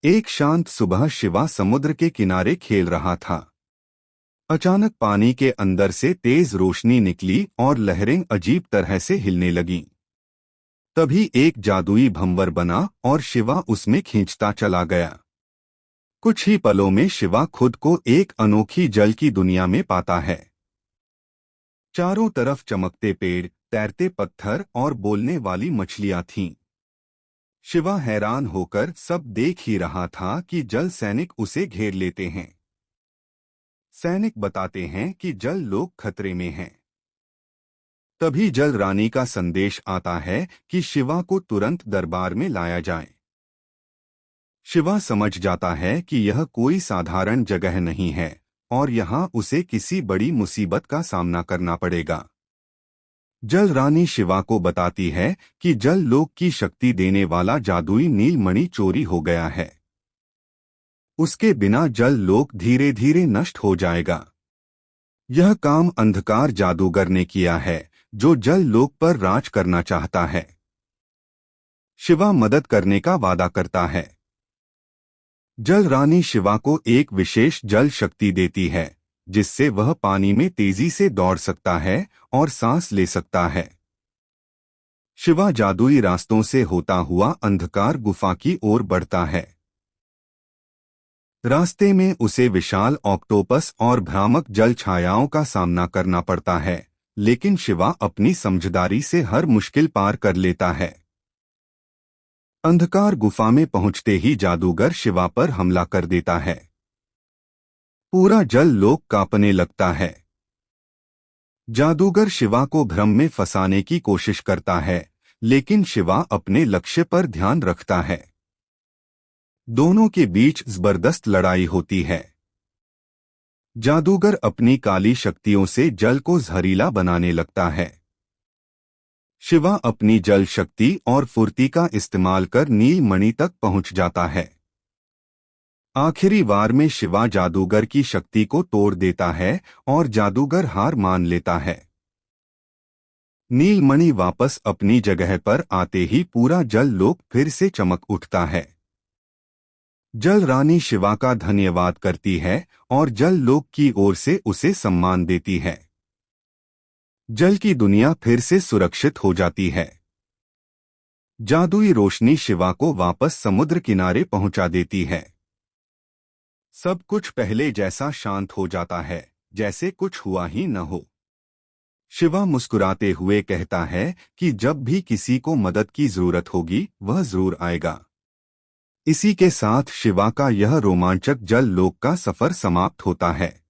एक शांत सुबह शिवा समुद्र के किनारे खेल रहा था। अचानक पानी के अंदर से तेज रोशनी निकली और लहरें अजीब तरह से हिलने लगीं। तभी एक जादुई भंवर बना और शिवा उसमें खींचता चला गया। कुछ ही पलों में शिवा खुद को एक अनोखी जल की दुनिया में पाता है। चारों तरफ चमकते पेड़, तैरते पत्थर और बोलने वाली मछलियां थीं। शिवा हैरान होकर सब देख ही रहा था कि जल सैनिक उसे घेर लेते हैं। सैनिक बताते हैं कि जल लोग खतरे में हैं। तभी जल रानी का संदेश आता है कि शिवा को तुरंत दरबार में लाया जाए। शिवा समझ जाता है कि यह कोई साधारण जगह नहीं है और यहाँ उसे किसी बड़ी मुसीबत का सामना करना पड़ेगा। जल रानी शिवा को बताती है कि जल लोक की शक्ति देने वाला जादुई नीलमणि चोरी हो गया है। उसके बिना जल लोक धीरे धीरे नष्ट हो जाएगा। यह काम अंधकार जादूगर ने किया है, जो जल लोक पर राज करना चाहता है। शिवा मदद करने का वादा करता है। जल रानी शिवा को एक विशेष जल शक्ति देती है, जिससे वह पानी में तेजी से दौड़ सकता है और सांस ले सकता है। शिवा जादुई रास्तों से होता हुआ अंधकार गुफा की ओर बढ़ता है। रास्ते में उसे विशाल ऑक्टोपस और भ्रामक जल छायाओं का सामना करना पड़ता है, लेकिन शिवा अपनी समझदारी से हर मुश्किल पार कर लेता है। अंधकार गुफा में पहुंचते ही जादूगर शिवा पर हमला कर देता है। पूरा जल लोक कांपने लगता है। जादूगर शिवा को भ्रम में फंसाने की कोशिश करता है, लेकिन शिवा अपने लक्ष्य पर ध्यान रखता है। दोनों के बीच जबरदस्त लड़ाई होती है। जादूगर अपनी काली शक्तियों से जल को जहरीला बनाने लगता है। शिवा अपनी जल शक्ति और फुर्ती का इस्तेमाल कर नीलमणि तक पहुंच जाता है। आखिरी वार में शिवा जादूगर की शक्ति को तोड़ देता है और जादूगर हार मान लेता है। नीलमणि वापस अपनी जगह पर आते ही पूरा जल लोक फिर से चमक उठता है। जल रानी शिवा का धन्यवाद करती है और जल लोक की ओर से उसे सम्मान देती है। जल की दुनिया फिर से सुरक्षित हो जाती है। जादुई रोशनी शिवा को वापस समुद्र किनारे पहुंचा देती है। सब कुछ पहले जैसा शांत हो जाता है, जैसे कुछ हुआ ही न हो। शिवा मुस्कुराते हुए कहता है कि जब भी किसी को मदद की जरूरत होगी, वह जरूर आएगा। इसी के साथ शिवा का यह रोमांचक जल लोक का सफर समाप्त होता है।